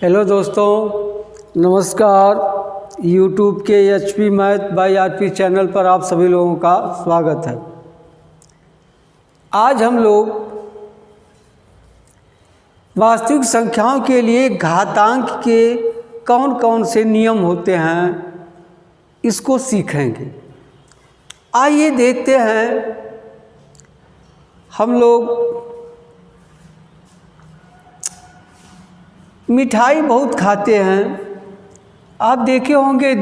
Hello दोस्तों, नमस्कार। YouTube के HP math bye RP channel पर आप सभी लोगों का स्वागत है। आज हम लोग वास्तविक संख्याओं के लिए घातांक के कौन कौन से नियम होते हैं इसको सीखेंगे। आइए देखते हैं। हम लोग मिठाई बहुत खाते हैं। आप देखे होंगे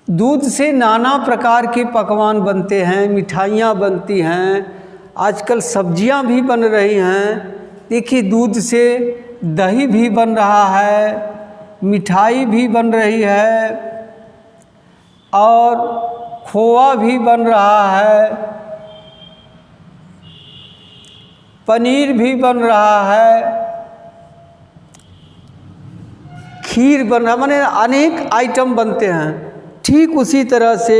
दूध से नाना प्रकार के पकवान बनते हैं, मिठाइयाँ बनती हैं। आजकल सब्जियां भी बन रही हैं। देखिए, दूध से दही भी बन रहा है, मिठाई भी बन रही है और खोआ भी बन रहा है, पनीर भी बन रहा है, खीर बन रहा, माने अनेक आइटम बनते हैं। ठीक उसी तरह से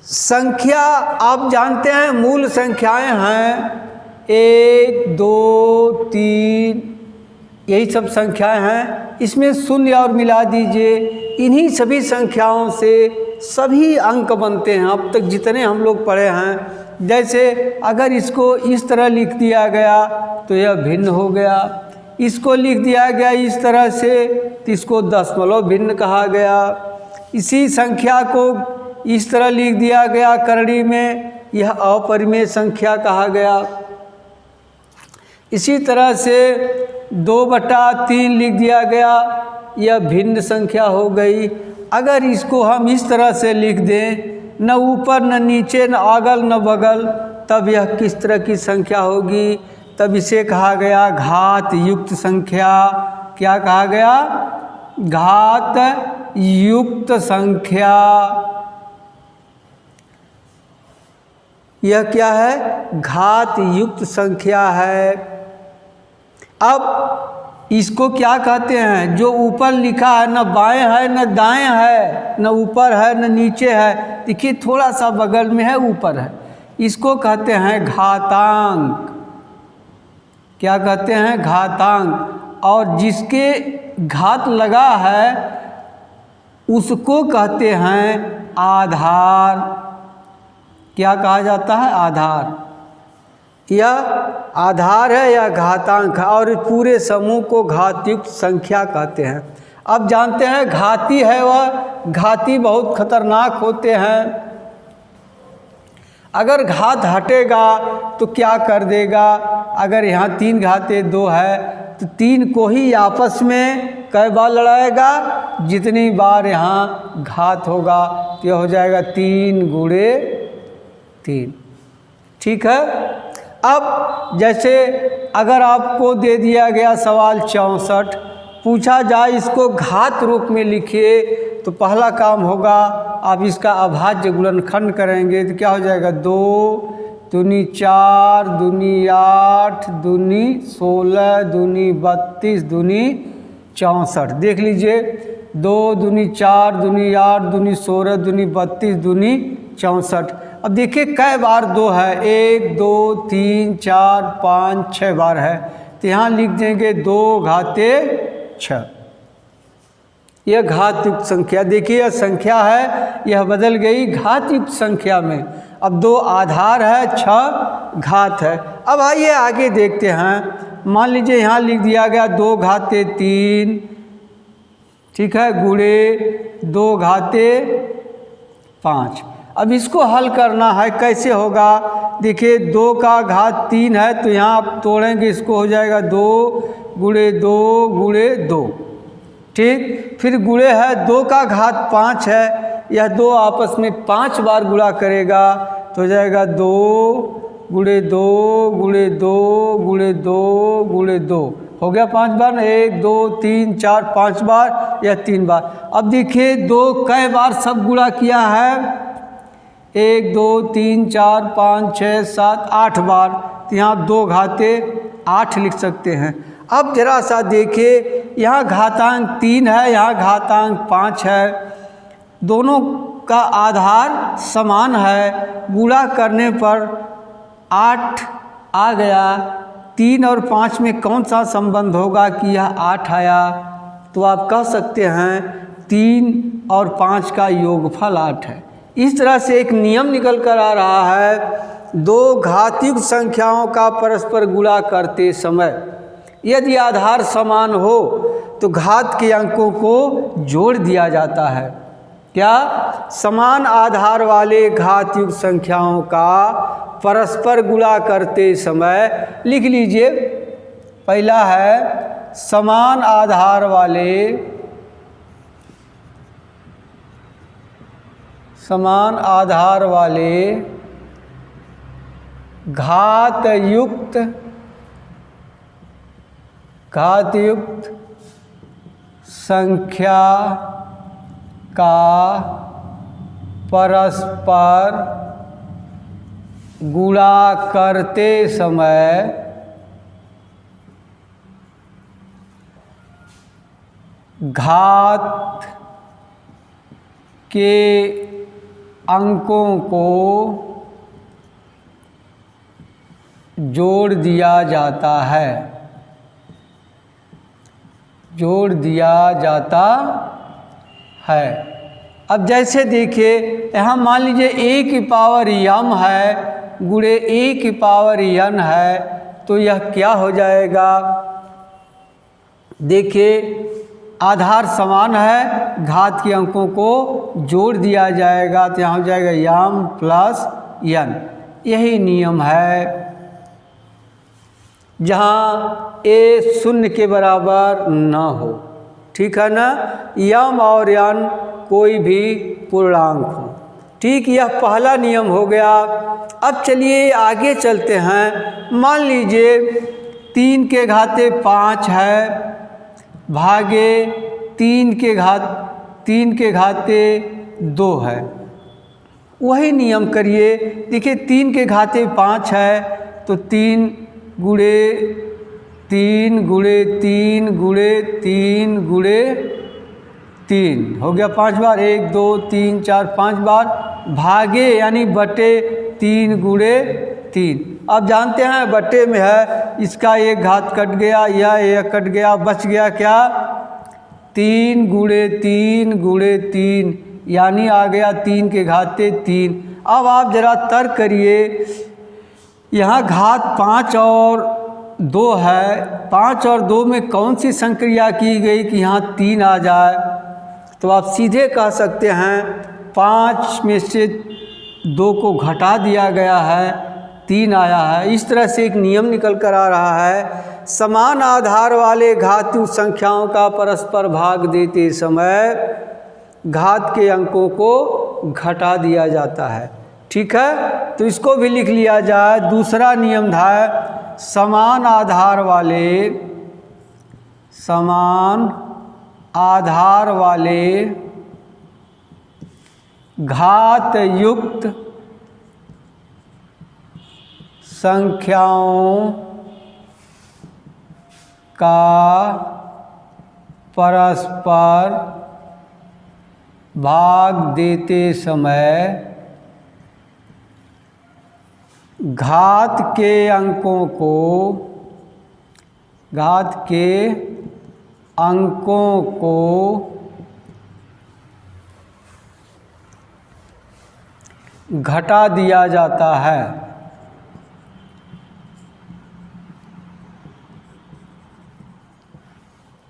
संख्या, आप जानते हैं मूल संख्याएं हैं 1, 2, 3, यही सब संख्याएं हैं। इसमें शून्य और मिला दीजिए। इन्हीं सभी संख्याओं से सभी अंक बनते हैं। अब तक जितने हम लोग पढ़े हैं, जैसे अगर इसको इस तरह लिख दिया गया तो यह भिन्न हो गया, इसको लिख दिया गया इस तरह से तो इसको दशमलव भिन्न कहा गया, इसी संख्या को इस तरह लिख दिया गया करड़ी में, यह अपरिमेय संख्या कहा गया। इसी तरह से 2/3 लिख दिया गया, यह भिन्न संख्या हो गई। अगर इसको हम इस तरह से लिख दें, न ऊपर न नीचे न अगल न बगल, तब यह किस तरह की संख्या होगी? तब इसे कहा गया घात युक्त संख्या। क्या कहा गया? घात युक्त संख्या। यह क्या है? घात युक्त संख्या है। अब इसको क्या कहते हैं? जो ऊपर लिखा है, न बाएं है न दाएं है, न ऊपर है न नीचे है, देखिए थोड़ा सा बगल में है, ऊपर है, इसको कहते हैं घातांक। क्या कहते हैं? घातांक। और जिसके घात लगा है उसको कहते हैं आधार। क्या कहा जाता है? आधार। यह आधार है या घातांक है, और पूरे समूह को घातयुक्त संख्या कहते हैं। अब जानते हैं घाती है वह, घाती बहुत खतरनाक होते हैं। अगर घात हटेगा तो क्या कर देगा? अगर यहाँ 3 घाते 2 है तो 3 को ही आपस में कई बार लड़ाएगा? जितनी बार यहाँ घात होगा तो यह हो जाएगा 3 × 3। ठीक है। अब जैसे अगर आपको दे दिया गया सवाल 64, पूछा जाए इसको घात रूप में लिखिए, तो पहला काम होगा आप इसका अभाज्य गुणनखंड करेंगे तो क्या हो जाएगा? 2 दूनी 4 दूनी 8 दूनी 16 दूनी 32 दूनी 64। देख लीजिए, 2 दूनी 4 दूनी 8 दूनी 16 दूनी 32 दूनी 64। अब देखिए कै बार 2 है? 1 2 3 4 5 6 बार है, तो यहाँ लिख देंगे 2 घाते 6। यह घातयुक्त संख्या। देखिए यह संख्या है, यह बदल गई घातयुक्त संख्या में। अब 2 आधार है, 6 घात है। अब आइए आगे देखते हैं। मान लीजिए यहाँ लिख दिया गया 2 घाते 3, ठीक है, गुणे 2 घाते 5। अब इसको हल करना है, कैसे होगा? देखिए 2 का घात 3 है तो यहाँ आप तोड़ेंगे, इसको हो जाएगा 2 × 2 × 2। ठीक। फिर गुणे है 2 का घात 5 है, यह 2 आपस में 5 बार गुणा करेगा तो हो जाएगा 2 × 2 × 2 × 2 × 2। हो गया 5 बार। 1 2 3 4 5 बार, यह 3 बार। अब देखिए 2 कई बार सब गुणा किया है? 1 2 3 4 5 6 7 8 बार, तो यहाँ 2 घाते 8 लिख सकते हैं। अब जरा सा देखिए, यहाँ घातांक 3 है, यहाँ घातांक 5 है, दोनों का आधार समान है। गुणा करने पर 8 आ गया, 3 और 5 में कौन सा संबंध होगा कि यह 8 आया, तो आप कह सकते हैं 3 और 5 का योगफल 8 है। इस तरह से एक नियम निकल कर आ रहा है, दो घातयुक्त संख्याओं का परस्पर गुणा करते समय यदि आधार समान हो तो घात के अंकों को जोड़ दिया जाता है। क्या? समान आधार वाले घातयुक्त संख्याओं का परस्पर गुणा करते समय, लिख लीजिए, पहला है समान आधार वाले घातयुक्त संख्या का परस्पर गुणा करते समय घात के अंकों को जोड़ दिया जाता है। अब जैसे देखिए, यहाँ मान लीजिए a की पावर m है गुणे a की पावर n है, तो यह क्या हो जाएगा? देखिए, आधार समान है, घात के अंकों को जोड़ दिया जाएगा, तो यहाँ हो जाएगा m प्लस n। यही नियम है जहाँ a 0 के बराबर न हो, ठीक है ना, m और n कोई भी पूर्णांक हो। ठीक, यह पहला नियम हो गया। अब चलिए आगे चलते हैं। मान लीजिए 3 के घाते 5 है भागे 3 के घाते 2 है। वही नियम करिए। देखिए 3 के घाते 5 है तो 3 गुणे 3 गुणे 3 गुणे 3 गुणे 3 हो गया 5 बार, 1 2 3 4 5 बार, भागे यानी बटे 3 गुणे 3। अब जानते हैं बटे में है, इसका एक घात कट गया, यह एक कट गया, बच गया क्या? 3 गुणे 3 गुणे 3 यानी आ गया 3 के घाते 3। अब आप जरा तर्क करिए, यहाँ घात 5 और 2 है, 5 और 2 में कौन सी संक्रिया की गई कि यहाँ 3 आ जाए? तो आप सीधे कह सकते हैं 5 में से 2 को घटा दिया गया है, 3 आया है। इस तरह से एक नियम निकल कर आ रहा है, समान आधार वाले घातयुक्त संख्याओं का परस्पर भाग देते समय घात के अंकों को घटा दिया जाता है। ठीक है, तो इसको भी लिख लिया जाए। दूसरा नियम था समान आधार वाले घात युक्त संख्याओं का परस्पर भाग देते समय घात के अंकों को घटा दिया जाता है।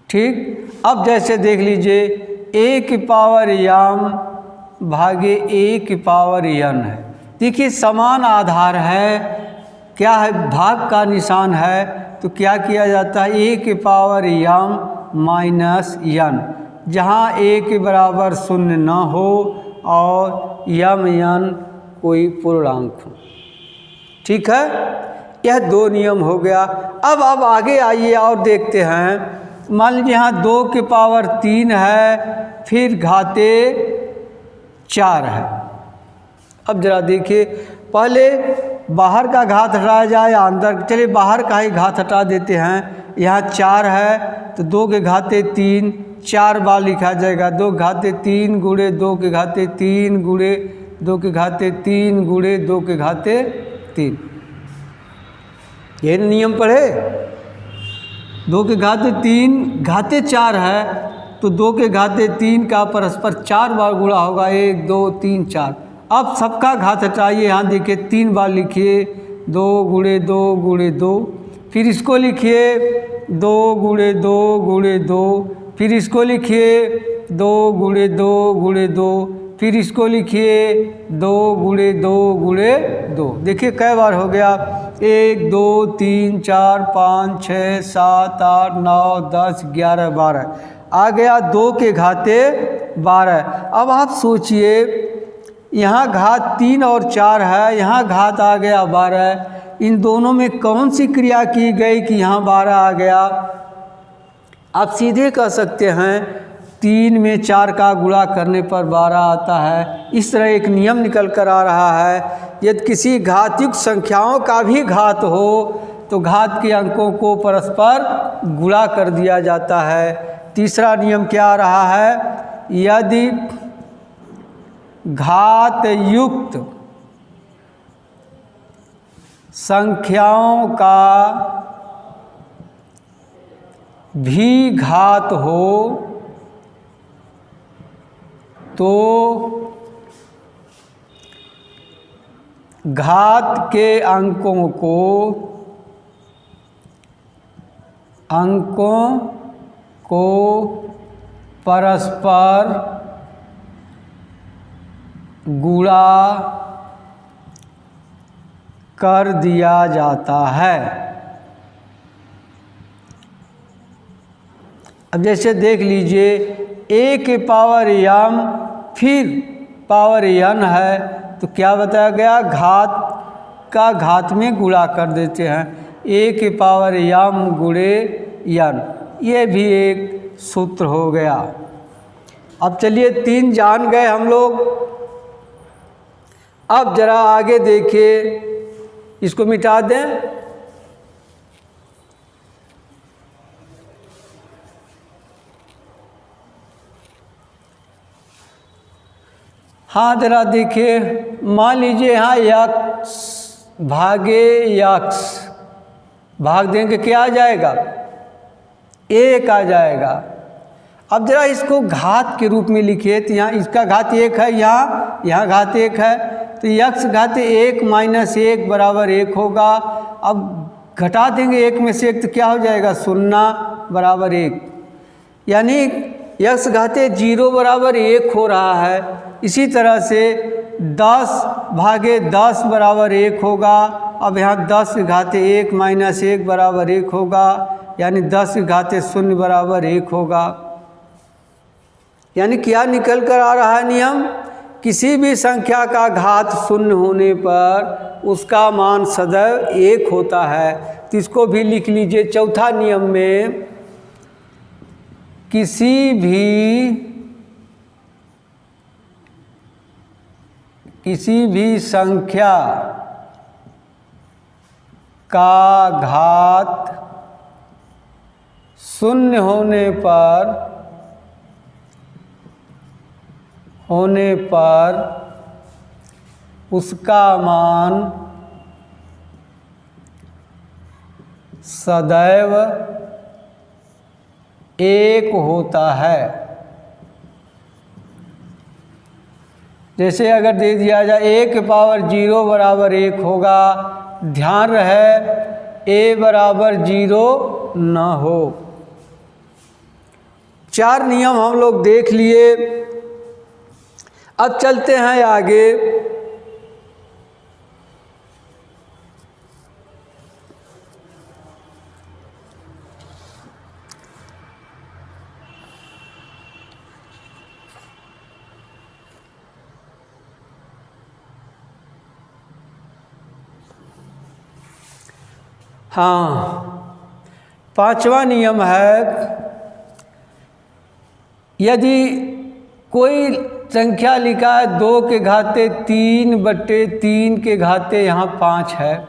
ठीक, अब जैसे देख लीजिए a की पावर m भागे a की पावर n है। देखिए समान आधार है, क्या है, भाग का निशान है, तो क्या किया जाता है, a की पावर m माइनस n, जहाँ a के बराबर 0 न हो और m n कोई पूर्णांक हो। ठीक है, यह 2 नियम हो गया। अब आगे आइए और देखते हैं। मान लीजिए यहाँ 2 की पावर 3 है, फिर घाते 4 है। अब जरा देखिए, पहले बाहर का घात हटाया जाए या अंदर, चलिए बाहर का ही घात हटा देते हैं। यहाँ 4 है तो 2 के घाते 3 4 बार लिखा जाएगा, 2 के घाते 3 गुणे 2 के घाते 3 गुणे 2 के घाते 3 गुणे 2 के घाते 3। ये नियम पढ़े। 2 के घाते 3 घाते 4 है तो 2 के घाते 3 का परस्पर 4 बार गुणा होगा, 1 2 3 4। अब सबका घात हटाइए, यहाँ देखिए 3 बार लिखिए, 2 गुणे 2 गुणे 2, फिर इसको लिखिए 2 गुणे 2 गुणे 2, फिर इसको लिखिए 2 गुणे 2 गुणे 2, फिर इसको लिखिए 2 गुणे 2 गुणे 2। देखिए कै बार हो गया, 1 2 3 4 5 6 7 8 9 10 11 12 आ गया 2 के घाते 12। अब आप सोचिए यहाँ घात 3 और 4 है, यहाँ घात आ गया 12, इन दोनों में कौन सी क्रिया की गई कि यहाँ 12 आ गया। आप सीधे कह सकते हैं 3 में 4 का गुणा करने पर 12 आता है। इस तरह एक नियम निकल कर आ रहा है, यदि किसी घातयुक्त संख्याओं का भी घात हो तो घात के अंकों को परस्पर गुणा कर दिया जाता है। तीसरा नियम क्या आ रहा है, यदि घात युक्त संख्याओं का भी घात हो तो घात के अंकों को परस्पर गुणा कर दिया जाता है। अब जैसे देख लीजिए, a के पावर m फिर पावर n है तो क्या बताया गया, घात का घात में गुणा कर देते हैं, a के पावर m गुणे n, ये भी एक सूत्र हो गया। अब चलिए 3 जान गए हम लोग। अब जरा आगे देखिए, इसको मिटा दें। हाँ जरा देखिए, मान लीजिए यहाँ x भागे x भाग देंगे, क्या आ जाएगा, 1 आ जाएगा। अब जरा इसको घात के रूप में लिखिए तो यहाँ इसका घात 1 है, यहाँ घात 1 है तो x घात 1 माइनस 1 बराबर 1 होगा। अब घटा देंगे 1 में से 1 तो क्या हो जाएगा, 0 बराबर 1, यानी x घाते 0 बराबर 1 हो रहा है। इसी तरह से 10 भागे 10 बराबर 1 होगा। अब यहाँ 10 घाते 1 माइनस 1 बराबर 1 होगा, यानी 10 घाते 0 बराबर 1 होगा। यानी क्या निकल कर आ रहा है नियम, किसी भी संख्या का घात 0 होने पर उसका मान सदैव 1 होता है। तो इसको भी लिख लीजिए चौथा नियम में, किसी भी संख्या का घात 0 होने पर उसका मान सदैव 1 होता है। जैसे अगर दे दिया जाए a के पावर 0 बराबर 1 होगा, ध्यान रहे a बराबर 0 न हो। 4 नियम हम लोग देख लिए। अब चलते हैं आगे। हाँ, 5वां नियम है, यदि कोई संख्या लिखा है 2 के घाते 3/3 के घाते यहाँ 5 है,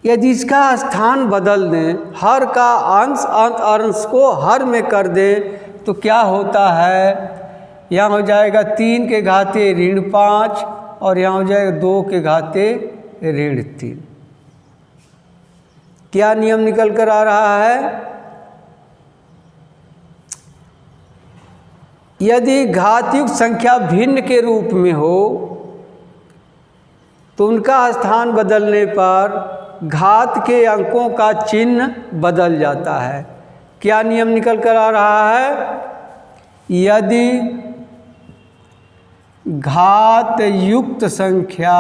यदि इसका स्थान बदल दें, हर का अंश को हर में कर दें तो क्या होता है, यहाँ हो जाएगा 3 के घाते -5 और यहाँ हो जाएगा 2 के घाते -3। क्या नियम निकल कर आ रहा है? यदि घातयुक्त संख्या भिन्न के रूप में हो तो उनका स्थान बदलने पर घात के अंकों का चिन्ह बदल जाता है। क्या नियम निकल कर आ रहा है? यदि घात युक्त संख्या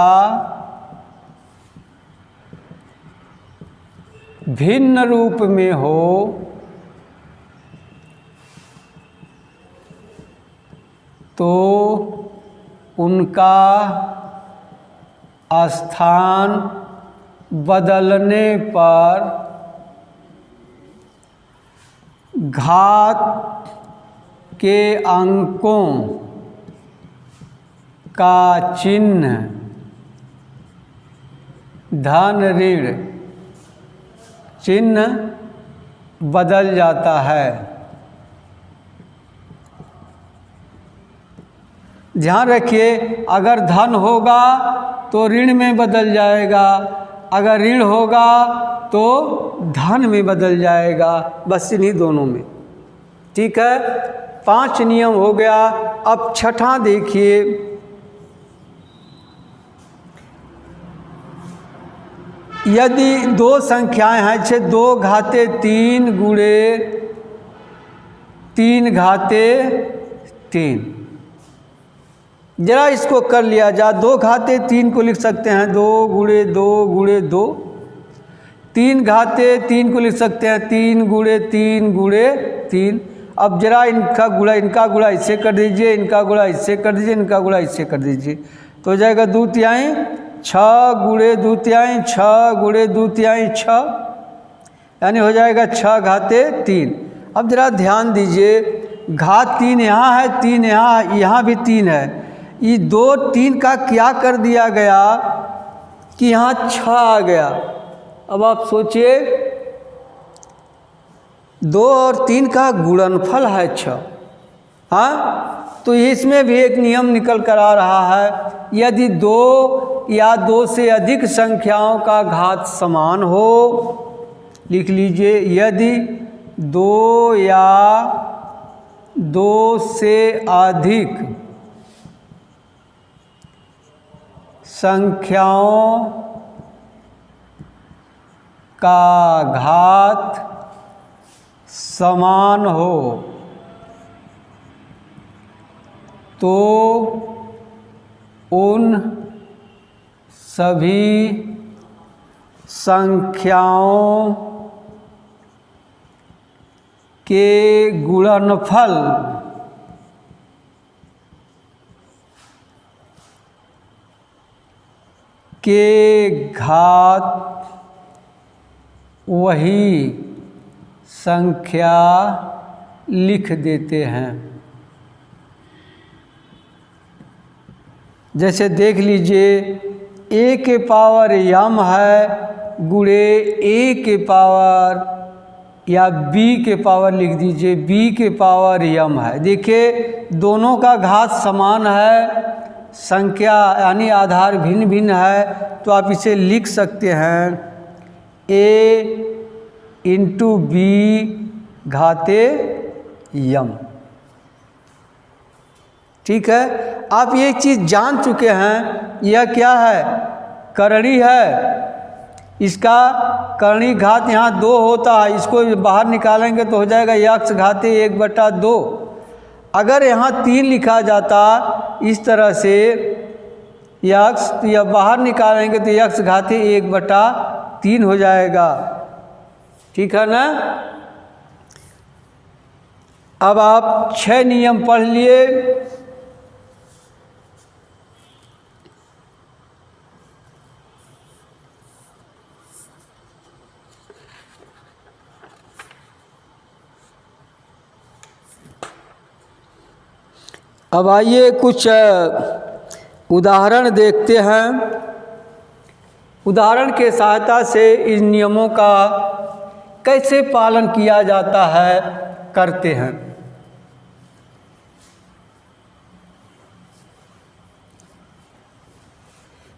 भिन्न रूप में हो तो उनका स्थान बदलने पर घात के अंकों का चिन्ह धन ऋण चिन्ह बदल जाता है। ध्यान रखिए, अगर धन होगा तो ऋण में बदल जाएगा, अगर ऋण होगा तो धन में बदल जाएगा, बस इन्हीं दोनों में। ठीक है, 5 नियम हो गया। अब छठा देखिए, यदि दो संख्याएं हैं, जैसे 2 घाते 3 गुणे 3 घाते 3, जरा इसको कर लिया जा। 2 घाते 3 को लिख सकते हैं 2 गुणे 2 गुणे 2, 3 घाते 3 को लिख सकते हैं 3 गुणे 3 गुणे 3। अब जरा इनका गुणा इससे कर दीजिए, इनका गुणा इससे कर दीजिए, इनका गुणा इससे कर दीजिए, तो हो जाएगा 2 तिहाई 6 गुणे 2 तिहाई 6 गुणे 2 तिहाई 6, यानी हो जाएगा 6 घाते 3। अब जरा ध्यान दीजिए, घात 3 यहाँ है, 3 यहाँ भी 3 है। ये 2 3 का क्या कर दिया गया कि यहाँ 6 आ गया। अब आप सोचिए, 2 और 3 का गुणनफल है 6। हाँ, तो इसमें भी एक नियम निकल कर आ रहा है, यदि 2 या 2 से अधिक संख्याओं का घात समान हो, लिख लीजिए, यदि 2 या 2 से अधिक संख्याओं का घात समान हो तो उन सभी संख्याओं के गुणनफल के घात वही संख्या लिख देते हैं। जैसे देख लीजिए, a के पावर m है गुणे a के पावर या b के पावर लिख दीजिए, b के पावर m है। देखिए, दोनों का घात समान है, संख्या यानी आधार भिन्न भिन्न है, तो आप इसे लिख सकते हैं a इंटू बी घाते m। ठीक है, आप ये चीज़ जान चुके हैं, यह क्या है, करणी है। इसका करणी घात यहाँ 2 होता है, इसको बाहर निकालेंगे तो हो जाएगा यक्ष घाते 1/2। अगर यहाँ 3 लिखा जाता इस तरह से यक्ष, तो यह बाहर निकालेंगे तो यक्ष घाते 1/3 हो जाएगा। ठीक है ना। अब आप 6 नियम पढ़ लिए। अब आइए कुछ उदाहरण देखते हैं। उदाहरण के सहायता से इन नियमों का कैसे पालन किया जाता है करते हैं।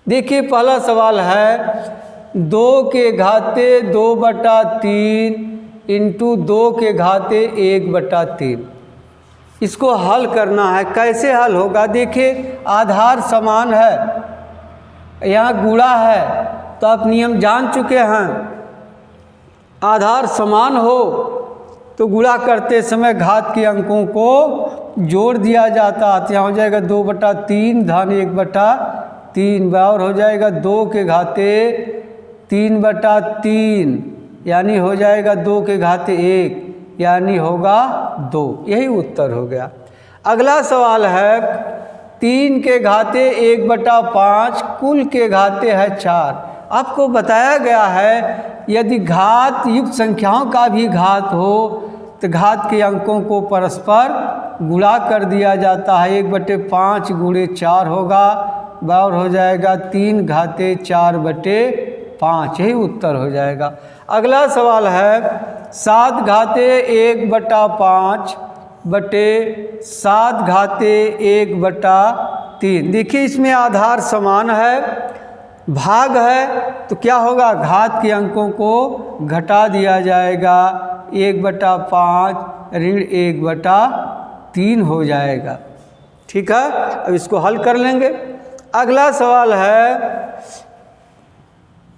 देखिए, पहला सवाल है 2 के घाते 2/3 इंटू 2 के घाते 1/3। इसको हल करना है। कैसे हल होगा? देखिए, आधार समान है, यहाँ गुणा है, तो आप नियम जान चुके हैं। आधार समान हो तो गुणा करते समय घात के अंकों को जोड़ दिया जाता। तो यहाँ हो जाएगा 2/3 धन 1/3 बराबर हो जाएगा 2 के घाते 3/3, यानी हो जाएगा 2 के घाते 1, यानी होगा 2। यही उत्तर हो गया। अगला सवाल है 3 के घाते 1/5 कुल के घाते है 4। आपको बताया गया है यदि घात युक्त संख्याओं का भी घात हो तो घात के अंकों को परस्पर गुणा कर दिया जाता है। 1/5 गुणे 4 होगा, बराबर हो जाएगा 3 घाते 4/5। यही उत्तर हो जाएगा। अगला सवाल है 7 घाते 1/5 बटे 7 घाते 1/3। देखिए, इसमें आधार समान है, भाग है, तो क्या होगा? घात के अंकों को घटा दिया जाएगा। 1/5 ऋण 1/3 हो जाएगा। ठीक है, अब इसको हल कर लेंगे। अगला सवाल है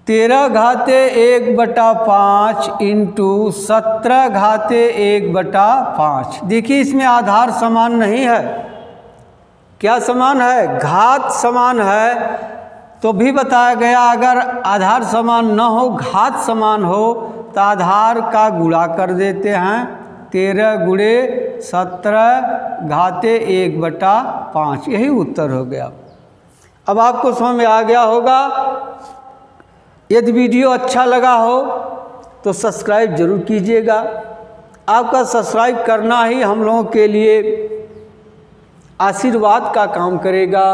13 घाते 1/5 इंटू 17 घाते 1/5। देखिए, इसमें आधार समान नहीं है। क्या समान है? घात समान है। तो भी बताया गया अगर आधार समान न हो, घात समान हो, तो आधार का गुणा कर देते हैं। 13 गुणे 17 घाते 1/5। यही उत्तर हो गया। अब आपको समझ में आ गया होगा। यदि वीडियो अच्छा लगा हो तो सब्सक्राइब जरूर कीजिएगा। आपका सब्सक्राइब करना ही हम लोगों के लिए आशीर्वाद का काम करेगा,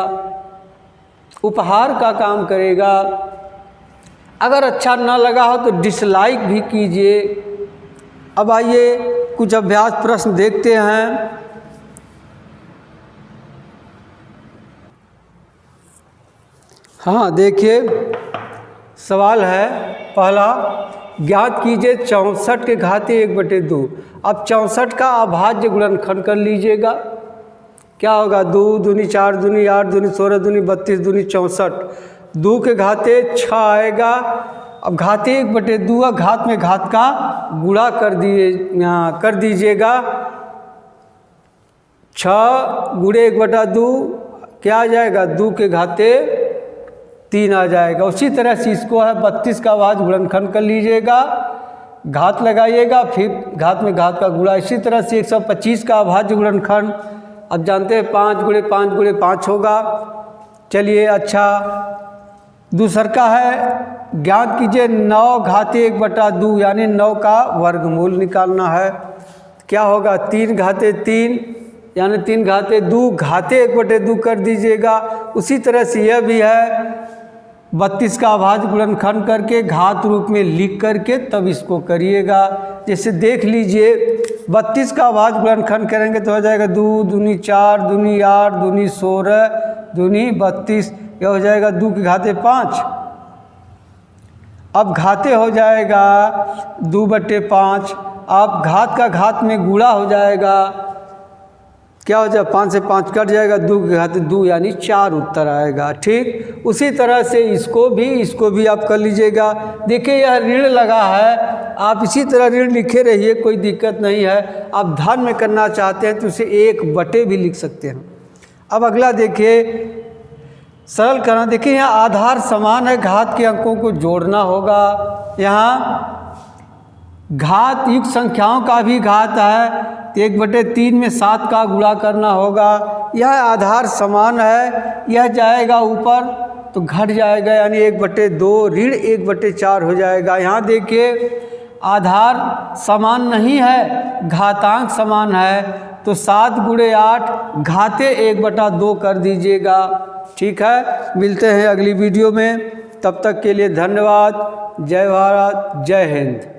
उपहार का काम करेगा। अगर अच्छा ना लगा हो तो डिसलाइक भी कीजिए। अब आइए कुछ अभ्यास प्रश्न देखते हैं। हाँ, देखिए सवाल है पहला, ज्ञात कीजिए 64 के घाते 1/2। अब 64 का अभाज्य गुणनखंड कर लीजिएगा। क्या होगा? 2 दूनी 4 दूनी 8 दूनी 16 दूनी 32 दूनी 64। 2 के घाते 6 आएगा। अब घाते 1/2, घात में घात का गुणा कर दीजिएगा। 6 गुणे 1/2 क्या आ जाएगा? 2 के घाते 3 आ जाएगा। उसी तरह से इसको है 32 का अभाज्य गुणनखंड कर लीजिएगा, घात लगाइएगा, फिर घात में घात का गुणा। इसी तरह से 125 का अभाज्य गुणनखंड अब जानते हैं 5 गुणे 5 गुणे 5 होगा। चलिए, अच्छा दूसरा है ज्ञात कीजिए 9 घाते 1/2, यानी 9 का वर्गमूल निकालना है। क्या होगा? 3 घाते 3, यानी 3 घाते 2 घाते 1/2 कर दीजिएगा। उसी तरह से यह भी है 32 का अभाज्य गुणनखंड करके घात रूप में लिख करके तब इसको करिएगा। जैसे देख लीजिए, 32 का अभाज्य गुणनखंड करेंगे तो हो जाएगा 2 दूनी 4 दूनी 8 दूनी 16 दूनी 32। यह हो जाएगा 2 के घाते 5। अब घाते हो जाएगा 2/5। अब घात का घात में गुणा हो जाएगा। क्या हो जाएगा? 5 से 5 कट जाएगा, 2 के घाते 2 यानी 4 उत्तर आएगा। ठीक, उसी तरह से इसको भी आप कर लीजिएगा। देखिए, यह ऋण लगा है, आप इसी तरह ऋण लिखे रहिए, कोई दिक्कत नहीं है। आप धन में करना चाहते हैं तो उसे 1/, भी लिख सकते हैं। अब अगला देखिए, सरल करना। देखिए, यहाँ आधार समान है, घात के अंकों को जोड़ना होगा। यहाँ घात युक्त संख्याओं का भी घात है, तो 1/3 में 7 का गुणा करना होगा। यह आधार समान है, यह जाएगा ऊपर तो घट जाएगा, यानी 1/2 ऋण 1/4 हो जाएगा। यहाँ देखिए, आधार समान नहीं है, घातांक समान है, तो 7 गुणे 8 घाते 1/2 कर दीजिएगा। ठीक है, मिलते हैं अगली वीडियो में। तब तक के लिए धन्यवाद। जय भारत, जय हिंद।